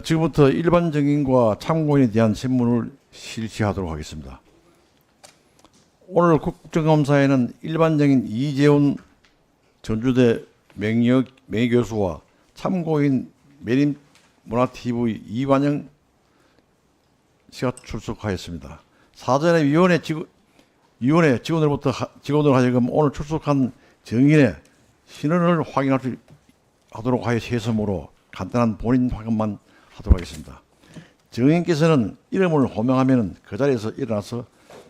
지금부터 일반 증인과 참고인에 대한 신문을 실시하도록 하겠습니다. 오늘 국정감사에는 일반 증인 이재훈 전주대 명예교수와 참고인 매림문화TV 이완영 씨가 출석하였습니다. 사전에 위원회 직원으로부터 직원으로 하여금 오늘 출석한 증인의 신원을 확인하도록 하여 해서므로 간단한 본인 확인만 하도록 하겠습니다. 증인께서는 이름을 호명하면 그 자리에서 일어나서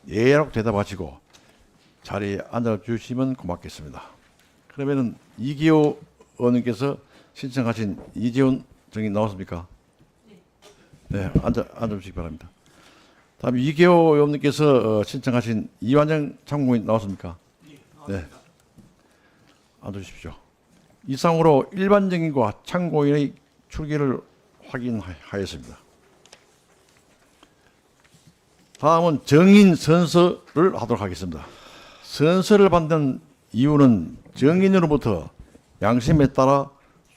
예라고 대답하시고 자리에 앉아주시면 고맙겠습니다. 그러면은 이기호 의원님께서 신청하신 이재훈 증인 나왔습니까? 네, 앉아주시기 바랍니다. 다음 이기호 의원님께서 신청하신 이완영 참고인 나왔습니까? 네, 앉아주십시오. 이상으로 일반 증인과 참고인의 출기를 확인하였습니다. 다음은 증인 선서를 하도록 하겠습니다. 선서를 받는 이유는 증인으로부터 양심에 따라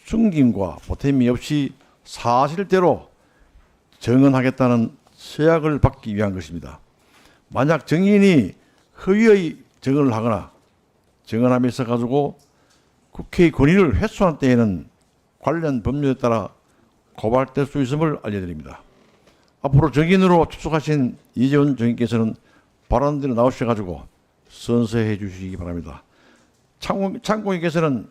숨김과 보탬이 없이 사실대로 증언하겠다는 서약을 받기 위한 것입니다. 만약 증인이 허위의 증언을 하거나 증언함에 있어 가지고 국회의 권위를 훼손할 때에는 관련 법률에 따라 고발될 수 있음을 알려드립니다. 앞으로 증인으로 출석하신 이재훈 증인께서는 발언대로 나오셔가지고 선서해 주시기 바랍니다. 참고인께서는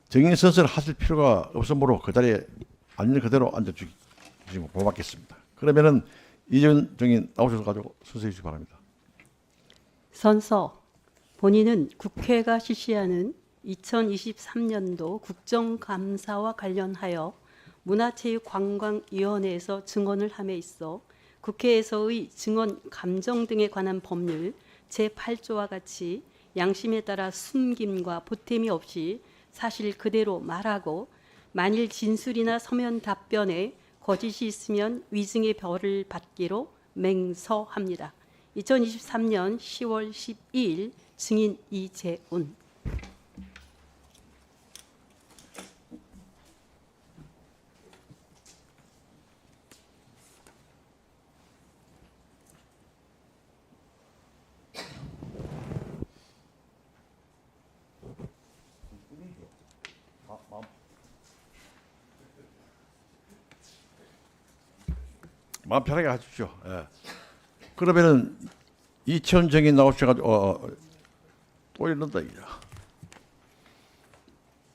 증인 선서를 하실 필요가 없으므로 그 자리에 앉는 그대로 앉아주시면 고맙겠습니다. 그러면은 이재훈 증인 나오셔가지고 선서해 주시기 바랍니다. 선서. 본인은 국회가 실시하는 2023년도 국정감사와 관련하여 문화체육관광위원회에서 증언을 함에 있어 국회에서의 증언 감정 등에 관한 법률 제8조와 같이 양심에 따라 숨김과 보탬이 없이 사실 그대로 말하고 만일 진술이나 서면 답변에 거짓이 있으면 위증의 벌을 받기로 맹서합니다. 2023년 10월 12일 증인 이재훈. 마음 편하게 하십시오. 예. 그러면은 이천 증인 나오셔가지고 또 이런다 이게.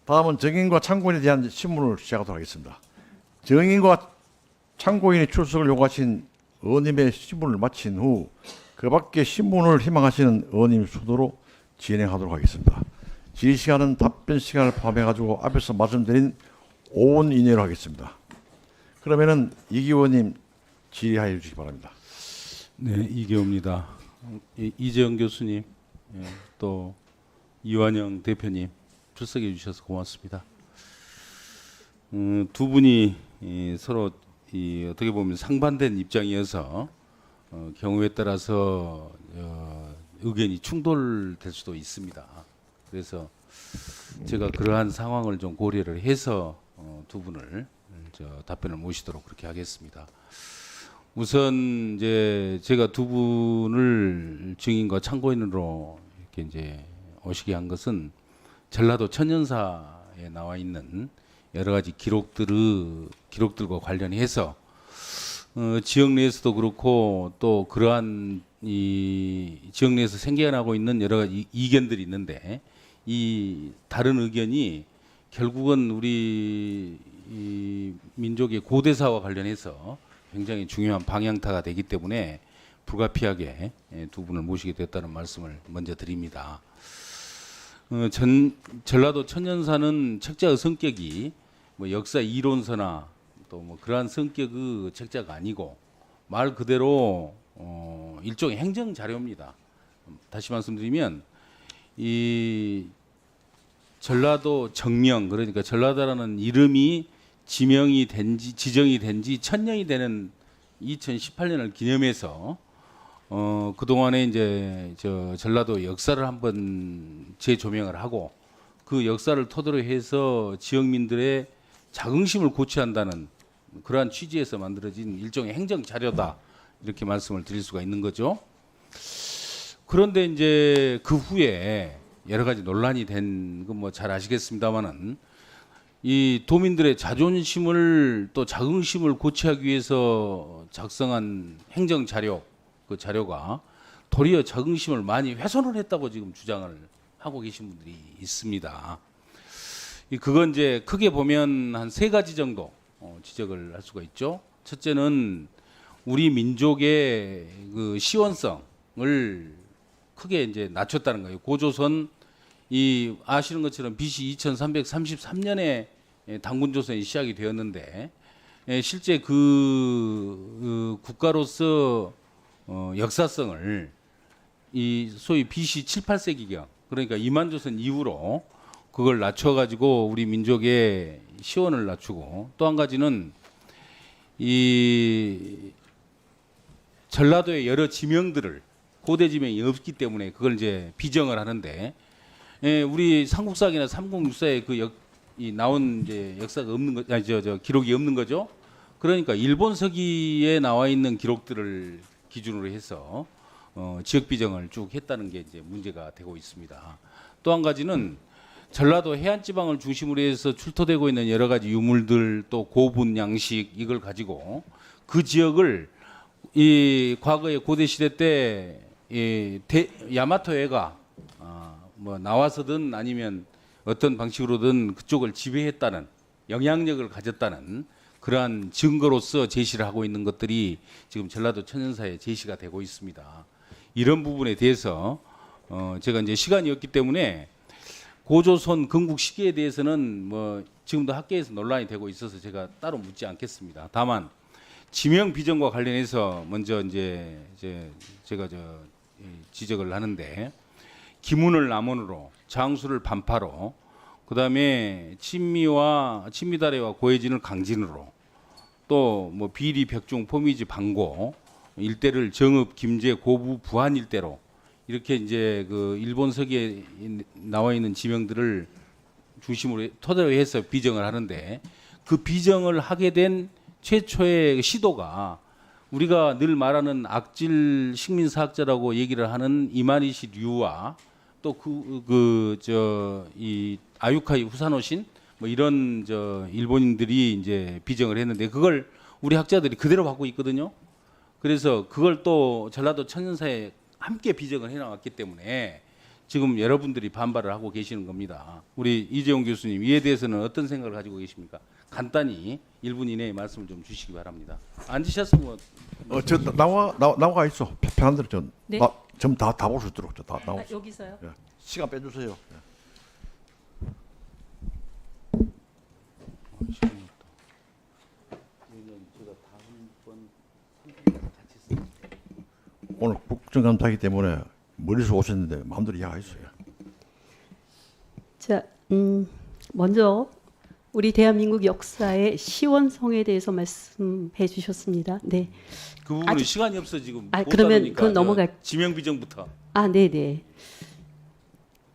다음은 증인과 참고인에 대한 신문을 시작하도록 하겠습니다. 증인과 참고인이 출석을 요구하신 의원님의 신문을 마친 후 그 밖에 신문을 희망하시는 의원님 순으로 진행하도록 하겠습니다. 질의 시간은 답변 시간을 포함해 가지고 앞에서 말씀드린 5분 이내로 하겠습니다. 그러면은 이기호 의원님 질의하여 주시기 바랍니다. 네, 이기호입니다. 이재영 교수님, 또 이완영 대표님 출석해 주셔서 고맙습니다. 두 분이 서로 어떻게 보면 상반된 입장이어서 경우에 따라서 의견이 충돌될 수도 있습니다. 그래서 제가 그러한 상황을 좀 고려를 해서 두 분을 답변을 모시도록 그렇게 하겠습니다. 우선 이제 제가 두 분을 증인과 참고인으로 이렇게 이제 오시게 한 것은 전라도 천연사에 나와 있는 여러 가지 기록들과 관련해서 지역 내에서도 그렇고 또 그러한 이 지역 내에서 생겨나고 있는 여러 가지 이견들이 있는데 이 다른 의견이 결국은 우리 이 민족의 고대사와 관련해서 굉장히 중요한 방향타가 되기 때문에 불가피하게 두 분을 모시게 됐다는 말씀을 먼저 드립니다. 전라도 천연사는 책자의 성격이 뭐 역사 이론서나 또 뭐 그러한 성격의 책자가 아니고 말 그대로 일종의 행정 자료입니다. 다시 말씀드리면 이 전라도 정명, 그러니까 전라도라는 이름이 지정이 된 지 1000년이 되는 2018년을 기념해서 그동안에 이제 전라도 역사를 한번 재조명을 하고 그 역사를 토대로 해서 지역민들의 자긍심을 고취한다는 그러한 취지에서 만들어진 일종의 행정 자료다 이렇게 말씀을 드릴 수가 있는 거죠. 그런데 이제 그 후에 여러 가지 논란이 된 건 뭐 잘 아시겠습니다만은 이 도민들의 자존심을 또 자긍심을 고취하기 위해서 작성한 행정 자료 그 자료가 도리어 자긍심을 많이 훼손을 했다고 지금 주장을 하고 계신 분들이 있습니다. 그건 이제 크게 보면 한 세 가지 정도 지적을 할 수가 있죠. 첫째는 우리 민족의 그 시원성을 크게 이제 낮췄다는 거예요. 고조선 이 아시는 것처럼 BC 2333년에 단군조선이 시작이 되었는데 실제 그 국가로서 역사성을 이 소위 BC 7, 8세기경 그러니까 이만조선 이후로 그걸 낮춰가지고 우리 민족의 시원을 낮추고 또 한 가지는 이 전라도의 여러 지명들을 고대 지명이 없기 때문에 그걸 이제 비정을 하는데 우리 삼국사기나 삼국유사에 이 나온 이제 역사가 없는 거, 아니 저 기록이 없는 거죠. 그러니까 일본 서기에 나와 있는 기록들을 기준으로 해서 지역 비정을 쭉 했다는 게 이제 문제가 되고 있습니다. 또 한 가지는 전라도 해안 지방을 중심으로 해서 출토되고 있는 여러 가지 유물들 또 고분 양식 이걸 가지고 그 지역을 이 과거의 고대 시대 때 야마토해가 뭐 나와서든 아니면 어떤 방식으로든 그쪽을 지배했다는 영향력을 가졌다는 그러한 증거로서 제시를 하고 있는 것들이 지금 전라도 천연사에 제시가 되고 있습니다. 이런 부분에 대해서 제가 이제 시간이 없기 때문에 고조선 건국 시기에 대해서는 뭐 지금도 학계에서 논란이 되고 있어서 제가 따로 묻지 않겠습니다. 다만 지명 비정과 관련해서 먼저 이제 제가 지적을 하는데 기문을 남원으로 장수를 반파로 그다음에 친미다래와 고해진을 강진으로 또 뭐 비리 벽중 포미지 방고 일대를 정읍 김제 고부 부안 일대로 이렇게 이제 그 일본 서기에 나와 있는 지명들을 중심으로 토대로 해서 비정을 하는데 그 비정을 하게 된 최초의 시도가 우리가 늘 말하는 악질 식민사학자라고 얘기를 하는 이마니시 류와 또 이 아유카이 후사노신 뭐 이런 일본인들이 이제 비정을 했는데 그걸 우리 학자들이 그대로 갖고 있거든요. 그래서 그걸 또 전라도 천연사에 함께 비정을 해나왔기 때문에 지금 여러분들이 반발을 하고 계시는 겁니다. 우리 이재용 교수님 이에 대해서는 어떤 생각을 가지고 계십니까? 간단히 1분 이내에 말씀을 좀 주시기 바랍니다. 앉으셨으면 저 나와 있어. 편한 대로 좀. 네? 좀 다 볼 수 있도록 다 나와. 여기서요? 예. 시간 빼주세요. 예. 오늘 국정감사이기 때문에 멀리서 오셨는데 마음대로 이야기했어요. 자, 먼저 우리 대한민국 역사의 시원성에 대해서 말씀해 주셨습니다. 네. 그 부분은 시간이 없어 지금. 못 그러면 다루니까 그건 넘어갈. 지명 비정부터. 네네.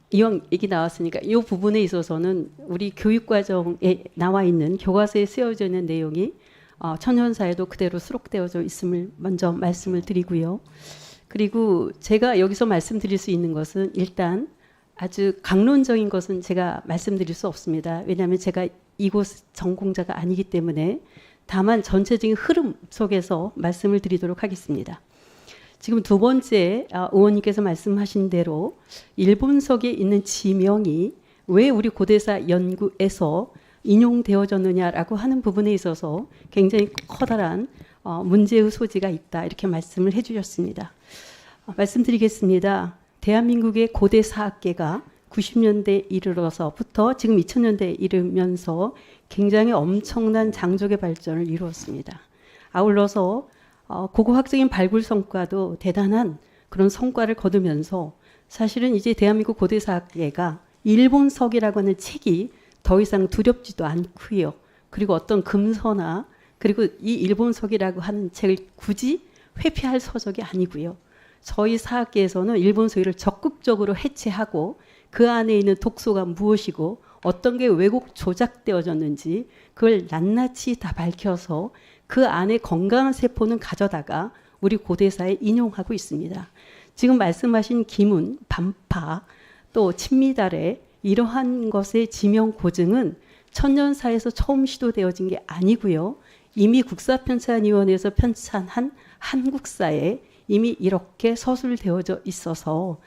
이왕 얘기 나왔으니까 이 부분에 있어서는 우리 교육과정에 나와 있는 교과서에 쓰여져 있는 내용이 천연사에도 그대로 수록되어져 있음을 먼저 말씀을 드리고요. 그리고 제가 여기서 말씀드릴 수 있는 것은 일단 아주 강론적인 것은 제가 말씀드릴 수 없습니다. 왜냐하면 제가 이곳 전공자가 아니기 때문에 다만 전체적인 흐름 속에서 말씀을 드리도록 하겠습니다. 지금 두 번째 의원님께서 말씀하신 대로 일본석에 있는 지명이 왜 우리 고대사 연구에서 인용되어졌느냐라고 하는 부분에 있어서 굉장히 커다란 문제의 소지가 있다 이렇게 말씀을 해주셨습니다. 말씀드리겠습니다. 대한민국의 고대사학계가 90년대에 이르러서부터 지금 2000년대에 이르면서 굉장히 엄청난 장족의 발전을 이루었습니다. 아울러서 고고학적인 발굴 성과도 대단한 그런 성과를 거두면서 사실은 이제 대한민국 고대사학계가 일본석이라고 하는 책이 더 이상 두렵지도 않고요. 그리고 어떤 금서나 그리고 이 일본석이라고 하는 책을 굳이 회피할 서적이 아니고요. 저희 사학계에서는 일본서기를 적극적으로 해체하고 그 안에 있는 독소가 무엇이고 어떤 게 왜곡 조작되어졌는지 그걸 낱낱이 다 밝혀서 그 안에 건강한 세포는 가져다가 우리 고대사에 인용하고 있습니다. 지금 말씀하신 기문, 반파, 또 친미달의 이러한 것의 지명 고증은 천년사에서 처음 시도되어진 게 아니고요. 이미 국사편찬위원회에서 편찬한 한국사에 이미 이렇게 서술되어져 있어서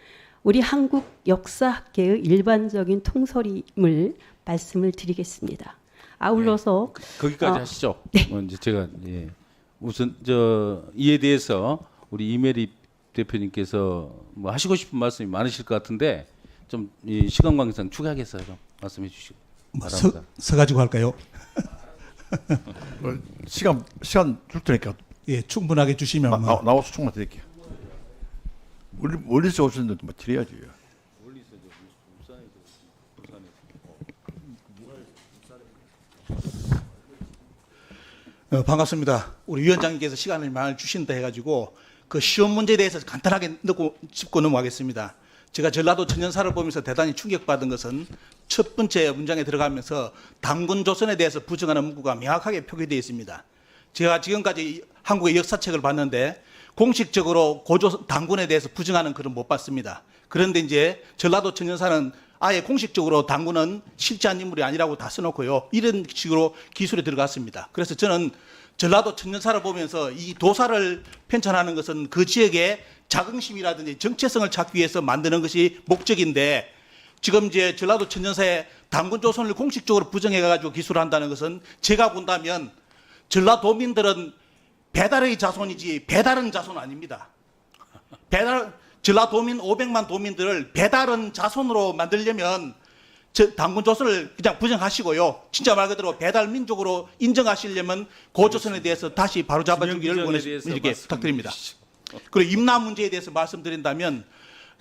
우리 한국 역사학계의 일반적인 통설임을 말씀을 드리겠습니다. 아울러서 거기까지 하시죠. 네. 이제 제가 우선 이에 대해서 우리 이메리 대표님께서 뭐 하시고 싶은 말씀이 많으실 것 같은데 좀 이 시간 관계상 추가해서 좀 말씀해 주시기 바랍니다. 서 가지고 할까요? 시간 줄 테니까 예, 충분하게 주시면 나와서 총만 드릴게요. 멀리서 오셨는데 뭐 드려야지. 반갑습니다. 우리 위원장님께서 시간을 많이 주신다 해가지고 그 시험 문제에 대해서 간단하게 짚고 넘어가겠습니다. 제가 전라도 천연사를 보면서 대단히 충격받은 것은 첫 번째 문장에 들어가면서 당군 조선에 대해서 부정하는 문구가 명확하게 표기되어 있습니다. 제가 지금까지 한국의 역사책을 봤는데 공식적으로 당군에 대해서 부정하는 글은 못 봤습니다. 그런데 이제 전라도 천연사는 아예 공식적으로 당군은 실제한 인물이 아니라고 다 써놓고요. 이런 식으로 기술에 들어갔습니다. 그래서 저는 전라도 천연사를 보면서 이 도사를 편찬하는 것은 그 지역의 자긍심이라든지 정체성을 찾기 위해서 만드는 것이 목적인데 지금 이제 전라도 천연사에 당군 조선을 공식적으로 부정해가지고 기술한다는 것은 제가 본다면 전라도민들은 배달의 자손이지 배달은 자손 아닙니다. 전라도민 500만 도민들을 배달은 자손으로 만들려면 당군 조선을 그냥 부정하시고요. 진짜 말 그대로 배달 민족으로 인정하시려면 고조선에 대해서 다시 바로잡아주기를 이렇게 부탁드립니다. 그리고 임나 문제에 대해서 말씀드린다면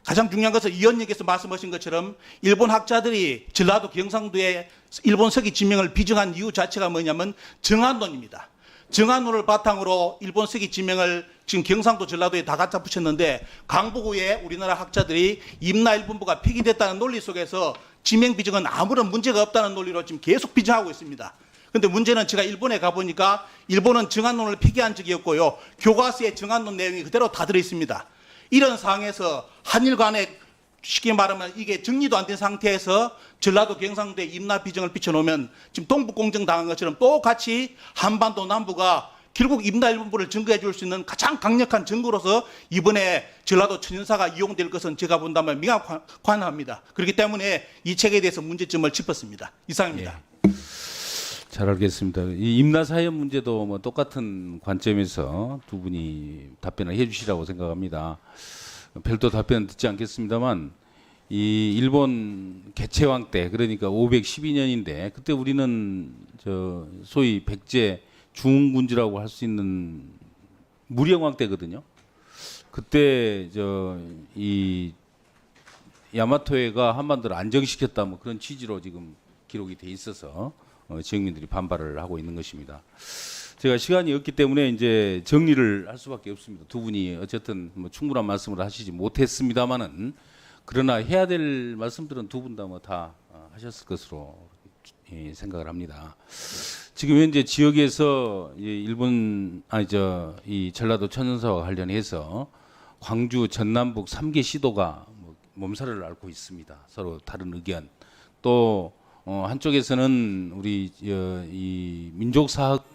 가장 중요한 것은 이 의원님께서 말씀하신 것처럼 일본 학자들이 전라도 경상도에 일본 서기 지명을 비정한 이유 자체가 뭐냐면 정한론입니다. 정한론을 바탕으로 일본 서기 지명을 지금 경상도 전라도에 다 갖다 붙였는데 강북후에 우리나라 학자들이 임나 일본부가 폐기됐다는 논리 속에서 지명 비정은 아무런 문제가 없다는 논리로 지금 계속 비정하고 있습니다. 그런데 문제는 제가 일본에 가보니까 일본은 정한론을 폐기한 적이 없고요. 교과서에 정한론 내용이 그대로 다 들어있습니다. 이런 상황에서 한일 간에 쉽게 말하면 이게 정리도 안 된 상태에서 전라도 경상도에 임나 비정을 비춰놓으면 지금 동북공정 당한 것처럼 똑같이 한반도 남부가 결국 임나 일본부를 증거해 줄 수 있는 가장 강력한 증거로서 이번에 전라도 천연사가 이용될 것은 제가 본다면 명확합니다. 그렇기 때문에 이 책에 대해서 문제점을 짚었습니다. 이상입니다. 예. 잘 알겠습니다. 이 임나사연 문제도 뭐 똑같은 관점에서 두 분이 답변을 해주시라고 생각합니다. 별도 답변은 듣지 않겠습니다만 이 일본 개체왕 때 그러니까 512년인데 그때 우리는 소위 백제 중군주라고 할 수 있는 무령왕 때거든요. 그때 이 야마토해가 한반도를 안정시켰다 뭐 그런 취지로 지금 기록이 돼 있어서 지역민들이 반발을 하고 있는 것입니다. 제가 시간이 없기 때문에 이제 정리를 할 수밖에 없습니다. 두 분이 어쨌든 뭐 충분한 말씀을 하시지 못했습니다만은 그러나 해야 될 말씀들은 두 분 다 뭐 다 하셨을 것으로 생각을 합니다. 지금 현재 지역에서 이 전라도 천연사와 관련해서 광주 전남북 3개 시도가 몸살을 앓고 있습니다. 서로 다른 의견. 또 한쪽에서는 우리 이 민족사학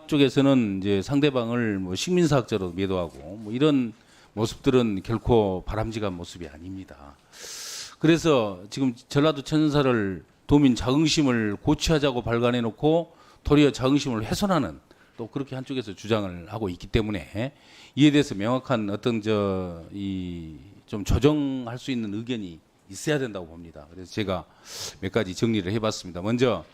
쪽에서는 이제 상대방을 뭐 식민사학자로 매도하고 뭐 이런 모습들은 결코 바람직한 모습이 아닙니다. 그래서 지금 전라도 천연사를 도민 자긍심을 고취하자고 발간해 놓고 도리어 자긍심을 훼손하는 또 그렇게 한쪽에서 주장을 하고 있기 때문에 이에 대해서 명확한 어떤 좀 조정할 수 있는 의견이 있어야 된다고 봅니다. 그래서 제가 몇 가지 정리를 해봤습니다. 먼저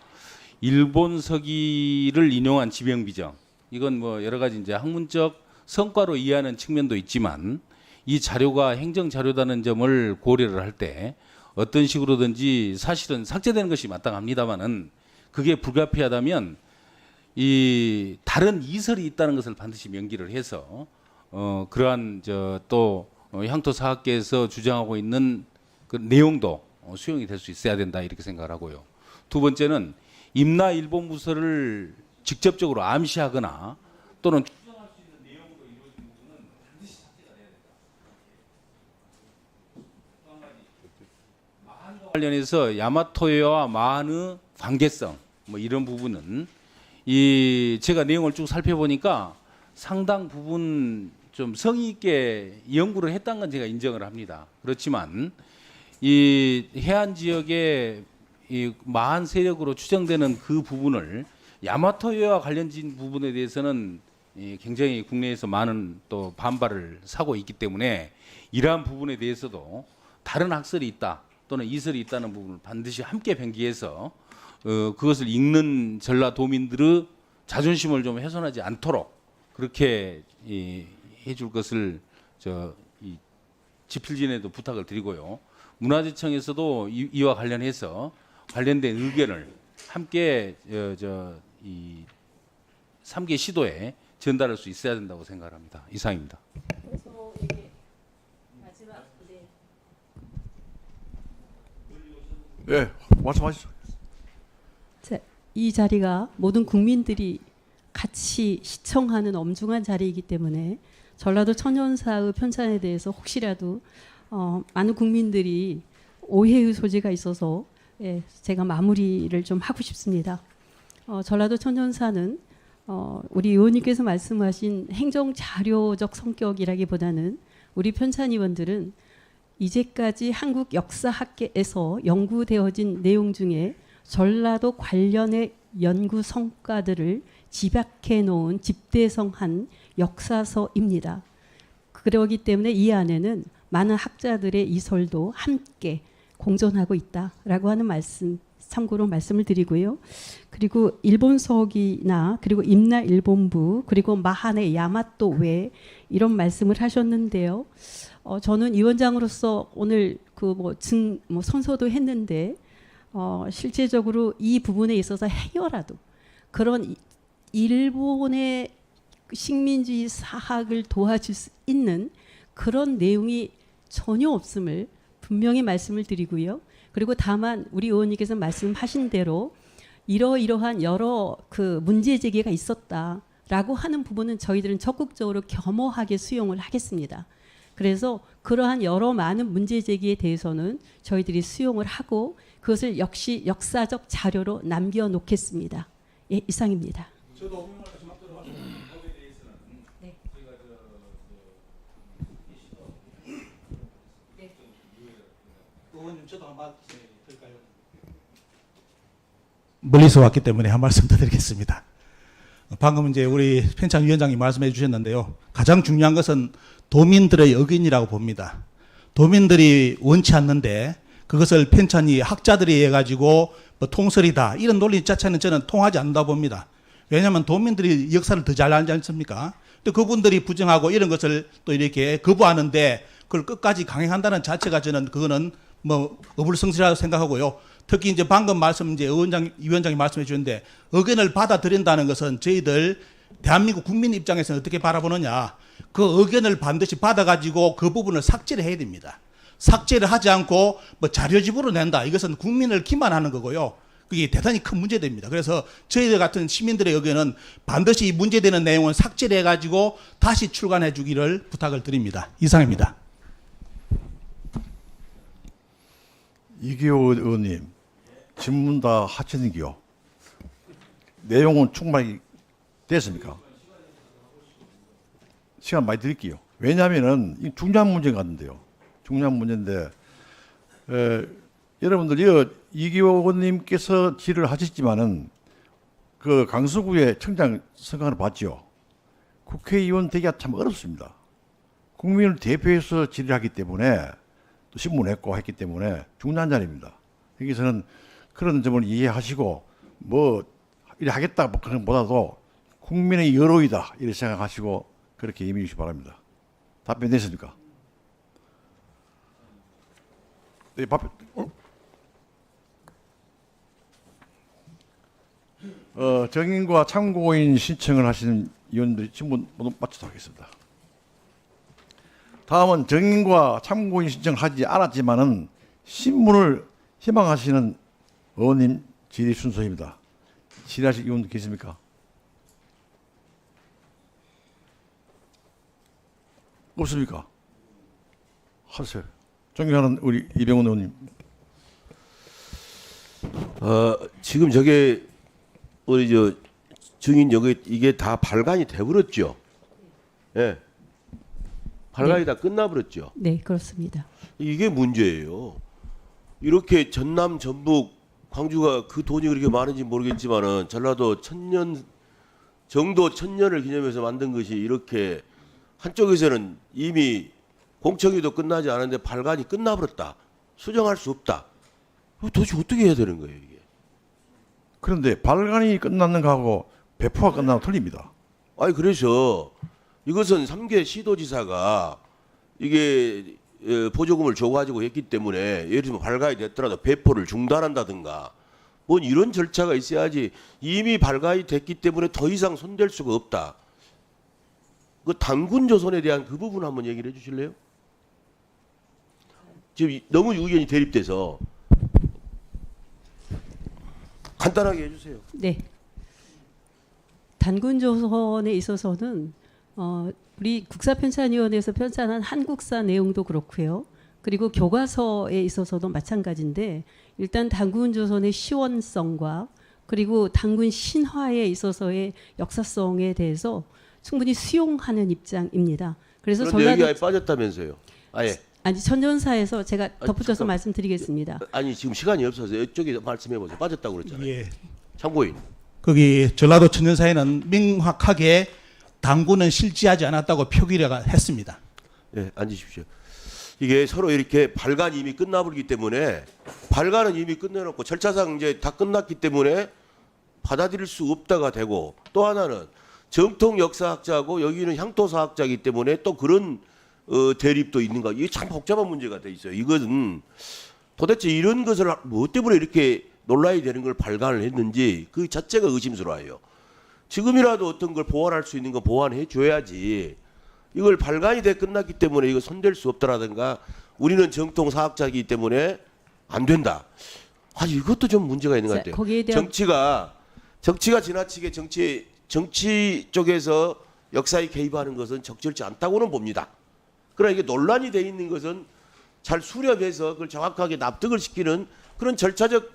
일본 서기를 인용한 지명 비정, 이건 뭐 여러 가지 이제 학문적 성과로 이해하는 측면도 있지만 이 자료가 행정 자료다는 점을 고려를 할 때 어떤 식으로든지 사실은 삭제되는 것이 마땅합니다만은 그게 불가피하다면 이 다른 이설이 있다는 것을 반드시 명기를 해서 그러한 또 향토 사학계에서 주장하고 있는 그 내용도 수용이 될 수 있어야 된다 이렇게 생각을 하고요. 두 번째는 임나 일본 부서를 직접적으로 암시하거나 또는 관련해서 야마토해와 마한의 관계성 뭐 이런 부분은 이 제가 내용을 쭉 살펴보니까 상당 부분 좀 성의 있게 연구를 했다는 건 제가 인정을 합니다. 그렇지만 이 해안 지역의 이 마한 세력으로 추정되는 그 부분을 야마토해와 관련된 부분에 대해서는 굉장히 국내에서 많은 또 반발을 사고 있기 때문에 이러한 부분에 대해서도 다른 학설이 있다 또는 이설이 있다는 부분을 반드시 함께 변기해서 그것을 읽는 전라도민들의 자존심을 좀 훼손하지 않도록 그렇게 해줄 것을 이 집필진에도 부탁을 드리고요. 문화재청에서도 이와 관련해서 관련된 의견을 함께 이 3개 시도에 전달할 수 있어야 된다고 생각합니다. 이상입니다. 그래서 이게 마지막 예, 말씀하시죠. 이 자리가 모든 국민들이 같이 시청하는 엄중한 자리이기 때문에 전라도 천연사의 편찬에 대해서 혹시라도 많은 국민들이 오해의 소지가 있어서 예, 제가 마무리를 좀 하고 싶습니다. 전라도 천연사는 우리 의원님께서 말씀하신 행정자료적 성격이라기보다는 우리 편찬위원들은 이제까지 한국 역사학계에서 연구되어진 내용 중에 전라도 관련의 연구 성과들을 집약해 놓은 집대성한 역사서입니다. 그러기 때문에 이 안에는 많은 학자들의 이설도 함께 공존하고 있다라고 하는 말씀 참고로 말씀을 드리고요. 그리고 일본서기나 그리고 임나 일본부 그리고 마한의 야마토 외 이런 말씀을 하셨는데요. 저는 위원장으로서 오늘 그 선서도 했는데 실제적으로 이 부분에 있어서 해여라도 그런 일본의 식민주의 사학을 도와줄 수 있는 그런 내용이 전혀 없음을 분명히 말씀을 드리고요. 그리고 다만 우리 의원님께서 말씀하신 대로 이러이러한 여러 그 문제 제기가 있었다라고 하는 부분은 저희들은 적극적으로 겸허하게 수용을 하겠습니다. 그래서 그러한 여러 많은 문제 제기에 대해서는 저희들이 수용을 하고 그것을 역시 역사적 자료로 남겨놓겠습니다. 예, 이상입니다. 저도 의원님 저도 한번 드릴까요? 멀리서 왔기 때문에 한 말씀 더 드리겠습니다. 방금 이제 우리 편찬위원장이 말씀해 주셨는데요. 가장 중요한 것은 도민들의 의견이라고 봅니다. 도민들이 원치 않는데 그것을 편찬이 학자들이 해가지고 뭐 통설이다 이런 논리 자체는 저는 통하지 않는다 봅니다. 왜냐하면 도민들이 역사를 더 잘 알지 않습니까? 또 그분들이 부정하고 이런 것을 또 이렇게 거부하는데 그걸 끝까지 강행한다는 자체가 저는 그거는 뭐 어불성설이라고 생각하고요. 특히 이제 방금 말씀 이제 위원장이 말씀해 주셨는데 의견을 받아들인다는 것은 저희들 대한민국 국민 입장에서는 어떻게 바라보느냐. 그 의견을 반드시 받아가지고 그 부분을 삭제를 해야 됩니다. 삭제를 하지 않고 뭐 자료집으로 낸다. 이것은 국민을 기만하는 거고요. 그게 대단히 큰 문제됩니다. 그래서 저희들 같은 시민들의 의견은 반드시 이 문제되는 내용은 삭제를 해가지고 다시 출간해 주기를 부탁을 드립니다. 이상입니다. 이기호 의원님, 질문 다 하시는기요. 내용은 충분히 됐습니까? 시간 많이 드릴게요. 왜냐하면은 이 중요한 문제 같은데요. 중요한 문제인데 여러분들 이기호 의원님께서 질의를 하셨지만은 그 강서구의 청장 선거를 봤죠. 국회의원 되기가 참 어렵습니다. 국민을 대표해서 질의하기 때문에 또 신문했고 했기 때문에 중요한 자리입니다. 여기서는 그런 점을 이해하시고 뭐 이래 하겠다 뭐 그런 것보다도 국민의 여로이다 이렇게 생각하시고 그렇게 임해 주시기 바랍니다. 답변 됐습니까? 네, 정인과 참고인 신청을 하시는 의원들이 질문 모두 마치도록 하겠습니다. 다음은 정인과 참고인 신청하지 않았지만은 신문을 희망하시는 의원님 질의 순서입니다. 질의하실 의원 계십니까? 없습니까? 하세요. 존경하는 우리 이병훈 의원님. 지금 저게 우리 저 증인 여기 이게 다 발간이 돼버렸죠. 예. 발간이 다 끝나버렸죠. 네, 그렇습니다. 이게 문제예요. 이렇게 전남, 전북, 광주가 그 돈이 그렇게 많은지 모르겠지만은 전라도 정도 1000년을 기념해서 만든 것이 이렇게 한쪽에서는 이미 공청회도 끝나지 않았는데 발간이 끝나버렸다. 수정할 수 없다. 도대체 어떻게 해야 되는 거예요, 이게? 그런데 발간이 끝났는 거하고 배포가 끝나면 틀립니다. 아니 그래서 이것은 3개 시도지사가 이게 보조금을 줘가지고 했기 때문에 예를 들면 발간이 됐더라도 배포를 중단한다든가 뭐 이런 절차가 있어야지 이미 발간이 됐기 때문에 더 이상 손댈 수가 없다. 그 단군조선에 대한 그 부분 한번 얘기를 해주실래요? 지금 너무 의견이 대립돼서 간단하게 해주세요. 네. 단군조선에 있어서는 우리 국사편찬위원회에서 편찬한 한국사 내용도 그렇고요. 그리고 교과서에 있어서도 마찬가지인데 일단 단군조선의 시원성과 그리고 단군 신화에 있어서의 역사성에 대해서 충분히 수용하는 입장입니다. 그래서 그런데 여기 아예 전라도 빠졌다면서요? 아예. 아니 천년사에서 제가 덧붙여서 잠깐. 말씀드리겠습니다. 아니 지금 시간이 없어서 이쪽에 말씀해 보세요. 빠졌다고 그랬잖아요. 예. 참고인. 거기 전라도 천년사에는 명확하게 당군은 실지하지 않았다고 표기를 했습니다. 네, 앉으십시오. 이게 서로 이렇게 발간이 이미 끝나버리기 때문에 발간은 이미 끝내놓고 절차상 이제 다 끝났기 때문에 받아들일 수 없다가 되고 또 하나는 정통 역사학자고 여기는 향토사학자이기 때문에 또 그런 대립도 있는가. 이게 참 복잡한 문제가 돼 있어요. 이것은 도대체 이런 것을 뭐 때문에 이렇게 논란이 되는 걸 발간을 했는지 그 자체가 의심스러워요. 지금이라도 어떤 걸 보완할 수 있는 거 보완해 줘야지. 이걸 발간이 돼 끝났기 때문에 이거 손댈 수 없다라든가 우리는 정통 사학자이기 때문에 안 된다. 아 이것도 좀 문제가 있는 것 자, 같아요. 거기에 대한 정치가 지나치게 정치 쪽에서 역사에 개입하는 것은 적절치 않다고는 봅니다. 그러나 이게 논란이 돼 있는 것은 잘 수렴해서 그걸 정확하게 납득을 시키는 그런 절차적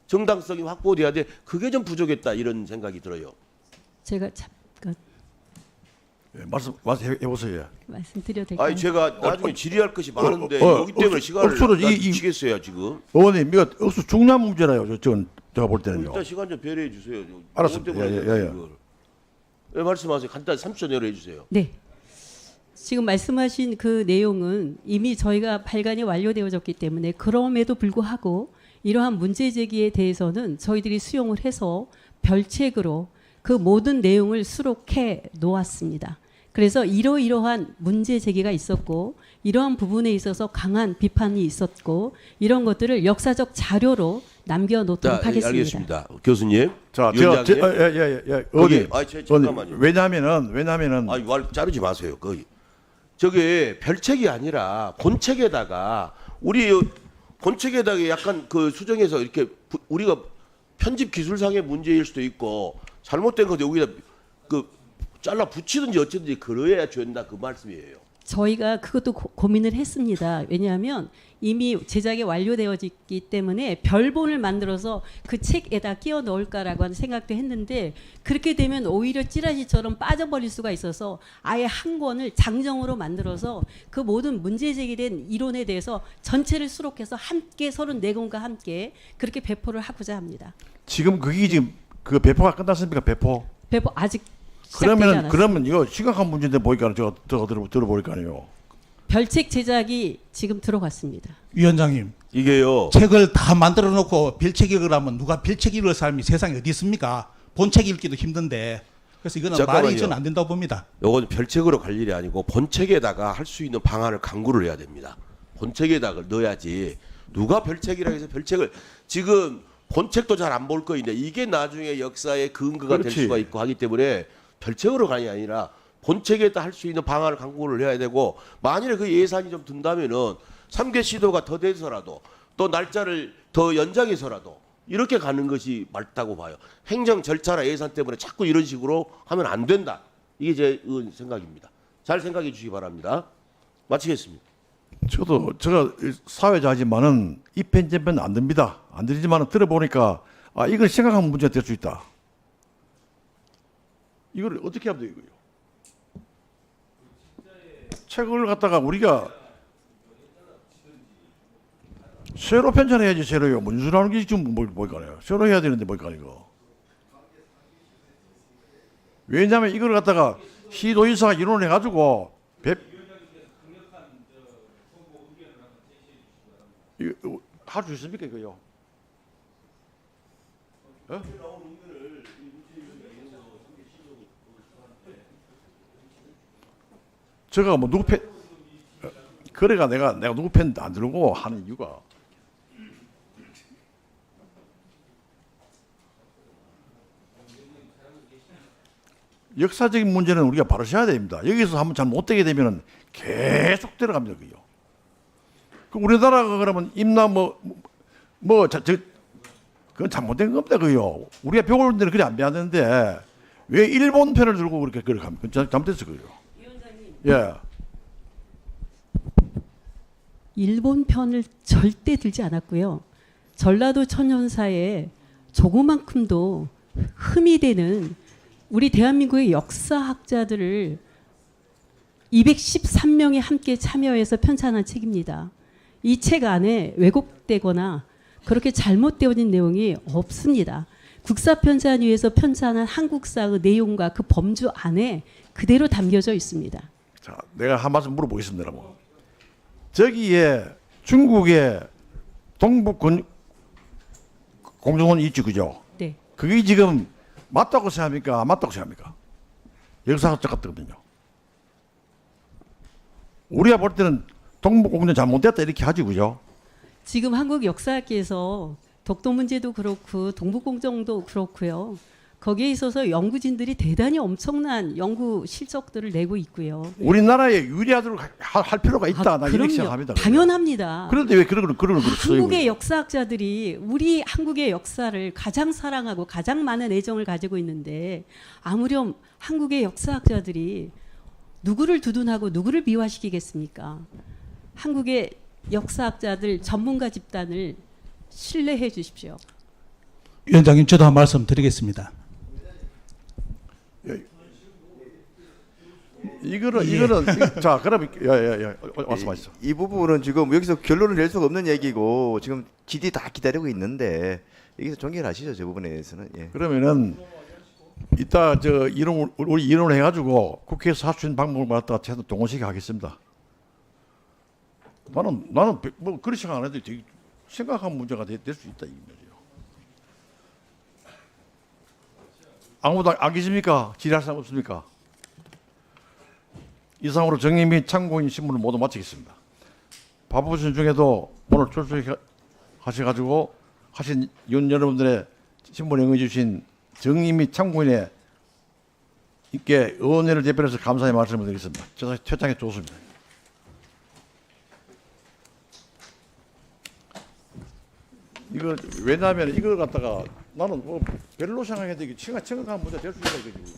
정당성이 확보돼야 돼. 그게 좀 부족했다 이런 생각이 들어요. 제가 잠깐 예, 말씀해 보세요. 말씀드려도 될까요? 아니 제가 나중에 질의할 것이 많은데 어, 여기 때문에 시간을 억수로 나 이- 미치겠어요 지금. 의원님, 이거 억수 중요한 문제라요. 제가 볼 때는요. 일단 시간 좀 배려해 주세요. 알았습니다. 이것 때문에 예, 예, 예. 이걸. 예, 말씀하세요. 간단 30초 내로 해주세요. 네. 지금 말씀하신 그 내용은 이미 저희가 발간이 완료되어졌기 때문에 그럼에도 불구하고 이러한 문제 제기에 대해서는 저희들이 수용을 해서 별책으로 그 모든 내용을 수록해 놓았습니다. 그래서 이러이러한 문제 제기가 있었고 이러한 부분에 있어서 강한 비판이 있었고 이런 것들을 역사적 자료로 남겨놓도록 자, 하겠습니다. 알겠습니다. 교수님. 자, 위원장님. 예예예. 거기, 의원님, 잠깐만요. 왜냐하면은 아니 말 자르지 마세요. 거기 저게 별책이 아니라 본책에다가 우리 본책에다가 약간 그 수정해서 이렇게 우리가 편집 기술상의 문제일 수도 있고 잘못된 거 여기다 그 잘라 붙이든지 어쩌든지 그래야 된다 그 말씀이에요. 저희가 그것도 고민을 했습니다. 왜냐하면 이미 제작이 완료되어졌기 때문에 별본을 만들어서 그 책에다 끼워 넣을까라고 하는 생각도 했는데 그렇게 되면 오히려 찌라시처럼 빠져버릴 수가 있어서 아예 한 권을 장정으로 만들어서 그 모든 문제 제기된 이론에 대해서 전체를 수록해서 함께 34권과 함께 그렇게 배포를 하고자 합니다. 지금 그게 지금 그 배포가 끝났습니까? 배포? 배포 아직 시작되지 않았습니다. 그러면 이거 심각한 문제인데 보니까 제가 들어보니까요. 별책 제작이 지금 들어갔습니다. 위원장님, 이게요. 책을 다 만들어 놓고 별책 읽으라면 누가 별책 읽을 사람이 세상에 어디 있습니까? 본책 읽기도 힘든데. 그래서 이거는 잠깐만요. 말이 저는 안 된다고 봅니다. 요건 별책으로 갈 일이 아니고 본책에다가 할 수 있는 방안을 강구를 해야 됩니다. 본책에다가 넣어야지. 누가 별책이라 해서 별책을 지금 본책도 잘 안 볼 거인데 이게 나중에 역사의 근거가 될 그렇지. 수가 있고 하기 때문에 별책으로 가는 게 아니라 본책에다 할 수 있는 방안을 강구를 해야 되고 만일에 그 예산이 좀 든다면은 3개 시도가 더 돼서라도 또 날짜를 더 연장해서라도 이렇게 가는 것이 맞다고 봐요. 행정 절차나 예산 때문에 자꾸 이런 식으로 하면 안 된다. 이게 제 생각입니다. 잘 생각해 주시기 바랍니다. 마치겠습니다. 제가 사회자지만은 이 편집은 안 됩니다. 안 되지만은 들어보니까 아 이걸 심각한 문제가 될 수 있다. 이걸 어떻게 하면 돼요, 이거요? 책을 갖다가 우리가 새로 편찬해야지 새로요. 문수라는 게 지금 뭘까요? 새로 해야 되는데 뭘까 이거? 왜냐하면 이걸 갖다가 시도의사가 이론을 해가지고 할 수 있습니까 이거요? 어? 제가 뭐 누구 팬 그래가 내가 누구 팬 안 들고 하는 이유가 역사적인 문제는 우리가 바로 셔야 됩니다. 여기서 한번 잘 못되게 되면 계속 들어갑니다. 그요. 그 우리나라가 그러면 임나 그건 잘못된 겁니다. 그요. 우리가 배울 때는 그래 안 배웠는데 왜 일본 편을 들고 그렇게 합니까? 잘못됐어 그요. 예. 일본 편을 절대 들지 않았고요. 전라도 천연사에 조그만큼도 흠이 되는 우리 대한민국의 역사학자들을 213명이 함께 참여해서 편찬한 책입니다. 이 책 안에 왜곡되거나 그렇게 잘못되어진 내용이 없습니다. 국사편찬위에서 편찬한 한국사의 내용과 그 범주 안에 그대로 담겨져 있습니다. 자, 내가 한 말씀 물어보겠습니다. 뭐. 저기에 중국의 동북 공정원 있죠, 그죠? 네. 그게 지금 맞다고 생각합니까? 안 맞다고 생각합니까? 역사학자 같거든요. 우리가 볼 때는 동북 공정 잘못됐다 이렇게 하지, 그죠? 지금 한국 역사학계에서 독도 문제도 그렇고 동북공정도 그렇고요. 거기에 있어서 연구진들이 대단히 엄청난 연구 실적들을 내고 있고요. 우리나라에 유리하도록 할 필요가 있다. 나 이렇게 그럼요. 생각합니다. 당연합니다. 그런데 왜 그런 걸 써요? 한국의 역사학자들이 우리 한국의 역사를 가장 사랑하고 가장 많은 애정을 가지고 있는데 아무렴 한국의 역사학자들이 누구를 두둔하고 누구를 미화시키겠습니까? 한국의 역사학자들 전문가 집단을 신뢰해 주십시오. 위원장님 저도 한 말씀 드리겠습니다. 이거는 자 그럼 말씀하시죠. 이 부분은 지금 여기서 결론을 낼 수가 없는 얘기고 지금 GD 다 기다리고 있는데 여기서 종결하시죠. 저 부분에 대해서는. 예. 그러면은 이따 우리 이론을 해가지고 국회에서 할 수 있는 방법을 갖다가 제가 동원시켜 하겠습니다. 나는 뭐 그런 생각 안 해도 되게 심각한 문제가 될 수 있다 이 말이에요. 아무도 안 계십니까? 질의할 사람 없습니까? 이상으로 정의 및 참고인 신문을 모두 마치겠습니다. 바쁘신 중에도 오늘 출석하셔가지고 하신 위원 여러분들의 신문에 응해주신 정의 및 참고인의 있게 의원회를 대표해서 감사의 말씀을 드리겠습니다. 최장에 좋습니다. 이거 왜냐하면 이걸 갖다가 나는 뭐 별로 생각해도 이게 심각한 문제 될 수 있다 이거지.